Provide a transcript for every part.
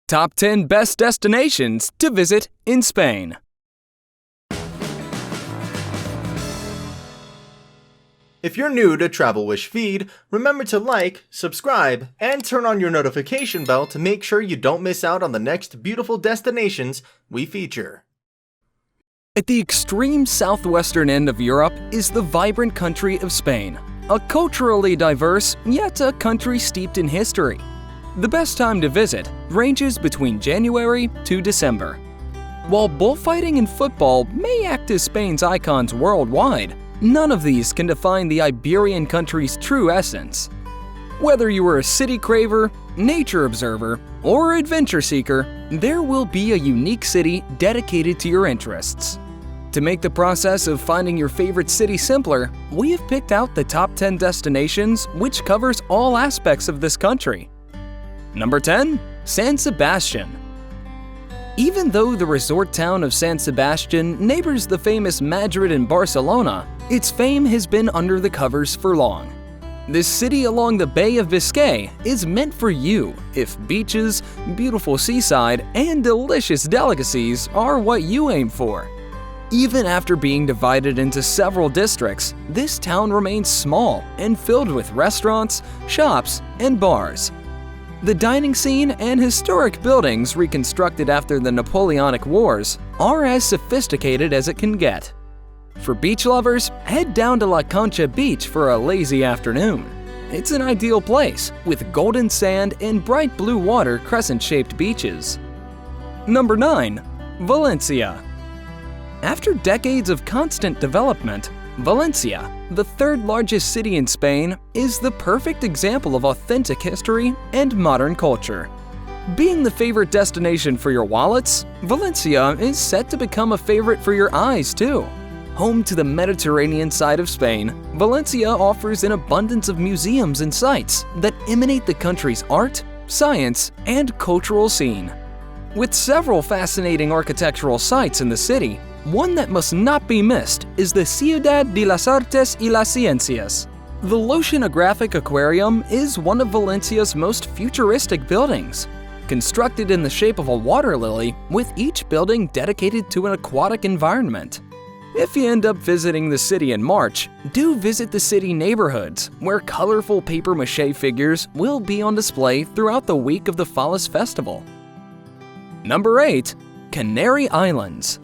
Top 10 Best Destinations to Visit in Spain. If you're new to Travel Wish feed, remember to like, subscribe, and turn on your notification bell to make sure you don't miss out on the next beautiful destinations we feature. At the extreme southwestern end of Europe is the vibrant country of Spain, a culturally diverse, yet a country steeped in history. The best time to visit ranges between January to December. While bullfighting and football may act as Spain's icons worldwide, none of these can define the Iberian country's true essence. Whether you are a city craver, nature observer, or adventure seeker, there will be a unique city dedicated to your interests. To make the process of finding your favorite city simpler, we have picked out the top 10 destinations which covers all aspects of this country. Number 10. San Sebastian. Even though the resort town of San Sebastian neighbors the famous Madrid and Barcelona, its fame has been under the covers for long. This city along the Bay of Biscay is meant for you if beaches, beautiful seaside, and delicious delicacies are what you aim for. Even after being divided into several districts, this town remains small and filled with restaurants, shops, and bars. The dining scene and historic buildings reconstructed after the Napoleonic Wars are as sophisticated as it can get. For beach lovers, head down to La Concha Beach for a lazy afternoon. It's an ideal place, with golden sand and bright blue water crescent-shaped beaches. Number 9. Valencia. After decades of constant development, Valencia, the third largest city in Spain, is the perfect example of authentic history and modern culture. Being the favorite destination for your wallets, Valencia is set to become a favorite for your eyes too. Home to the Mediterranean side of Spain, Valencia offers an abundance of museums and sites that emanate the country's art, science, and cultural scene. With several fascinating architectural sites in the city, one that must not be missed is the Ciudad de las Artes y las Ciencias. The oceanographic aquarium is one of Valencia's most futuristic buildings. Constructed in the shape of a water lily, with each building dedicated to an aquatic environment. If you end up visiting the city in March, do visit the city neighborhoods, where colorful papier-mâché figures will be on display throughout the week of the Fallas Festival. Number 8. Canary Islands.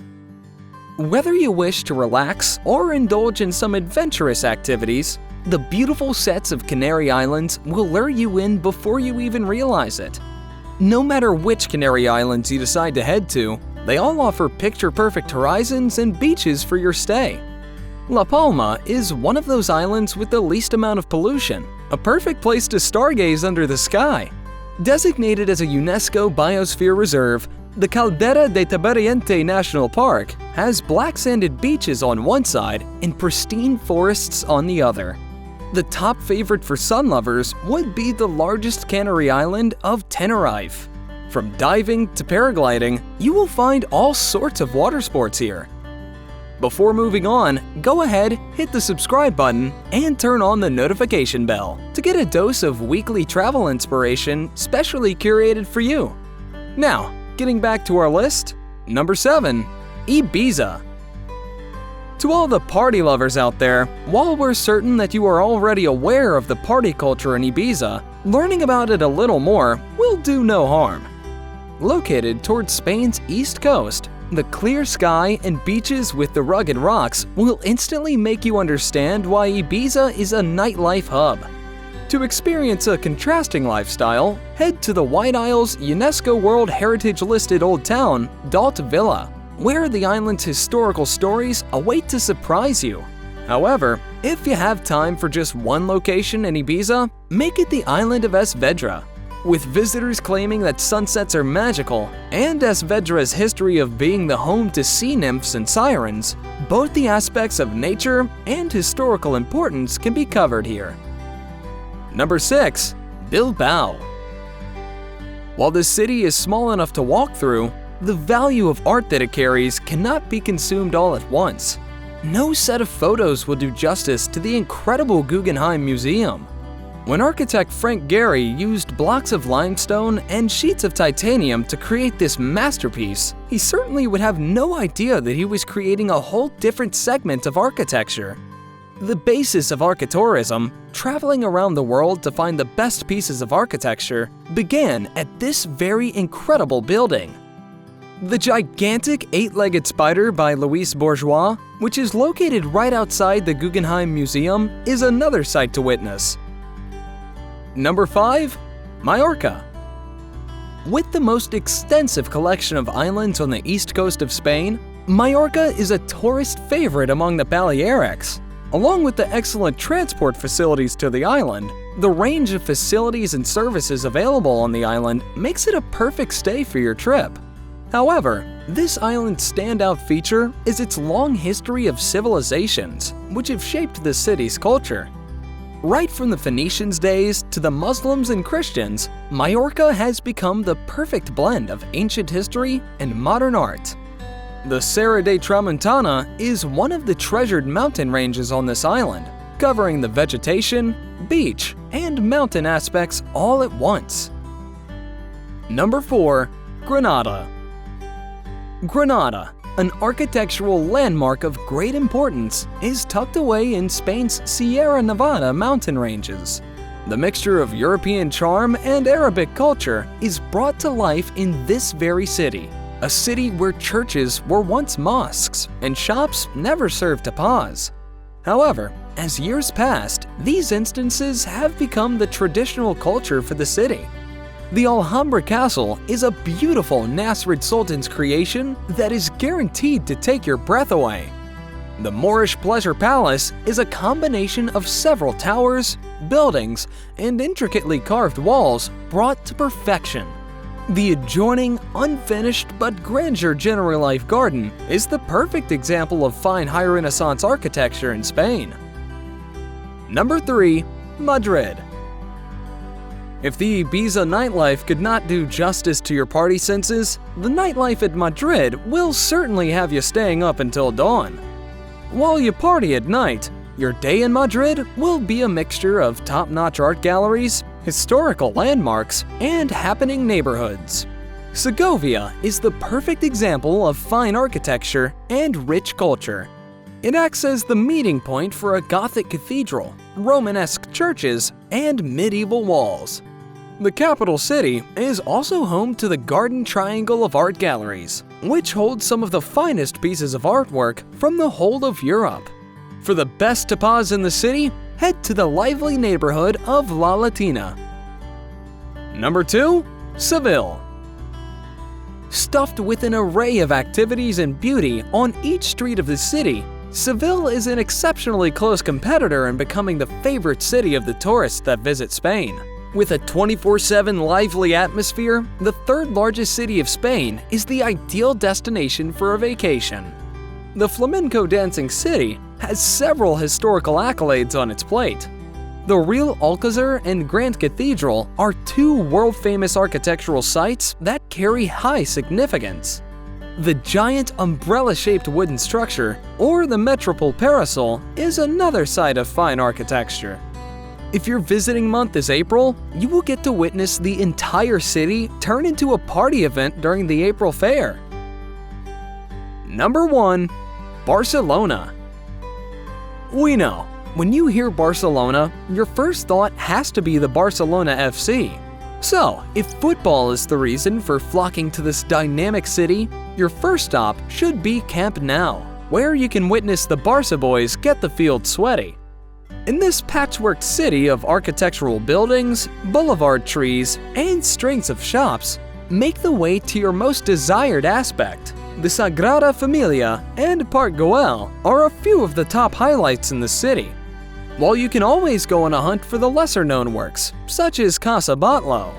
Whether you wish to relax or indulge in some adventurous activities, the beautiful sets of Canary Islands will lure you in before you even realize it. No matter which Canary Islands you decide to head to, they all offer picture-perfect horizons and beaches for your stay. La Palma is one of those islands with the least amount of pollution, a perfect place to stargaze under the sky. Designated as a UNESCO Biosphere Reserve, the Caldera de Tabariente National Park has black-sanded beaches on one side and pristine forests on the other. The top favorite for sun lovers would be the largest Canary island of Tenerife. From diving to paragliding, you will find all sorts of water sports here. Before moving on, go ahead, hit the subscribe button, and turn on the notification bell to get a dose of weekly travel inspiration specially curated for you. Now, getting back to our list, number 7. Ibiza. To all the party lovers out there, while we're certain that you are already aware of the party culture in Ibiza, learning about it a little more will do no harm. Located towards Spain's east coast, the clear sky and beaches with the rugged rocks will instantly make you understand why Ibiza is a nightlife hub. To experience a contrasting lifestyle, head to the White Isles' UNESCO World Heritage-listed old town, Dalt Villa, where the island's historical stories await to surprise you. However, if you have time for just one location in Ibiza, make it the island of Es Vedra. With visitors claiming that sunsets are magical, and Es Vedra's history of being the home to sea nymphs and sirens, both the aspects of nature and historical importance can be covered here. Number 6. Bilbao. While the city is small enough to walk through, the value of art that it carries cannot be consumed all at once. No set of photos will do justice to the incredible Guggenheim Museum. When architect Frank Gehry used blocks of limestone and sheets of titanium to create this masterpiece, he certainly would have no idea that he was creating a whole different segment of architecture. The basis of architecturism, traveling around the world to find the best pieces of architecture, began at this very incredible building. The gigantic eight-legged spider by Louis Bourgeois, which is located right outside the Guggenheim Museum, is another sight to witness. Number 5. Mallorca. With the most extensive collection of islands on the east coast of Spain, Mallorca is a tourist favorite among the Balearics. Along with the excellent transport facilities to the island, the range of facilities and services available on the island makes it a perfect stay for your trip. However, this island's standout feature is its long history of civilizations, which have shaped the city's culture. Right from the Phoenicians' days to the Muslims and Christians, Mallorca has become the perfect blend of ancient history and modern art. The Serra de Tramuntana is one of the treasured mountain ranges on this island, covering the vegetation, beach, and mountain aspects all at once. Number 4. Granada. Granada, an architectural landmark of great importance, is tucked away in Spain's Sierra Nevada mountain ranges. The mixture of European charm and Arabic culture is brought to life in this very city, a city where churches were once mosques and shops never served tapas. However, as years passed, these instances have become the traditional culture for the city. The Alhambra Castle is a beautiful Nasrid Sultan's creation that is guaranteed to take your breath away. The Moorish Pleasure Palace is a combination of several towers, buildings, and intricately carved walls brought to perfection. The adjoining, unfinished but grandeur General Life Garden is the perfect example of fine High Renaissance architecture in Spain. Number 3. Madrid. If the Ibiza nightlife could not do justice to your party senses, the nightlife at Madrid will certainly have you staying up until dawn. While you party at night, your day in Madrid will be a mixture of top-notch art galleries, historical landmarks, and happening neighborhoods. Segovia is the perfect example of fine architecture and rich culture. It acts as the meeting point for a Gothic cathedral, Romanesque churches, and medieval walls. The capital city is also home to the Garden Triangle of art galleries, which holds some of the finest pieces of artwork from the whole of Europe. For the best tapas in the city, head to the lively neighborhood of La Latina. Number 2. Seville. Stuffed with an array of activities and beauty on each street of the city, Seville is an exceptionally close competitor in becoming the favorite city of the tourists that visit Spain. With a 24/7 lively atmosphere, the third largest city of Spain is the ideal destination for a vacation. The flamenco dancing city has several historical accolades on its plate. The Real Alcázar and Grand Cathedral are two world-famous architectural sites that carry high significance. The giant umbrella-shaped wooden structure, or the Metropole Parasol, is another site of fine architecture. If your visiting month is April, you will get to witness the entire city turn into a party event during the April Fair. Number 1. Barcelona. We know, when you hear Barcelona, your first thought has to be the Barcelona FC. So, if football is the reason for flocking to this dynamic city, your first stop should be Camp Nou, where you can witness the Barca boys get the field sweaty. In this patchworked city of architectural buildings, boulevard trees, and strings of shops, make the way to your most desired aspect. The Sagrada Familia and Park Güell are a few of the top highlights in the city, while you can always go on a hunt for the lesser-known works, such as Casa Batlló.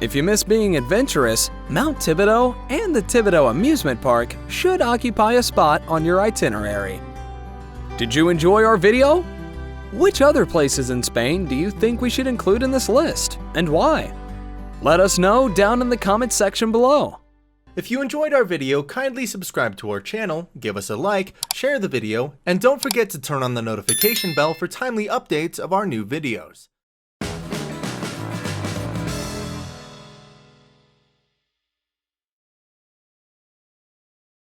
If you miss being adventurous, Mount Thibodeau and the Thibodeau Amusement Park should occupy a spot on your itinerary. Did you enjoy our video? Which other places in Spain do you think we should include in this list, and why? Let us know down in the comment section below. If you enjoyed our video, kindly subscribe to our channel, give us a like, share the video, and don't forget to turn on the notification bell for timely updates of our new videos.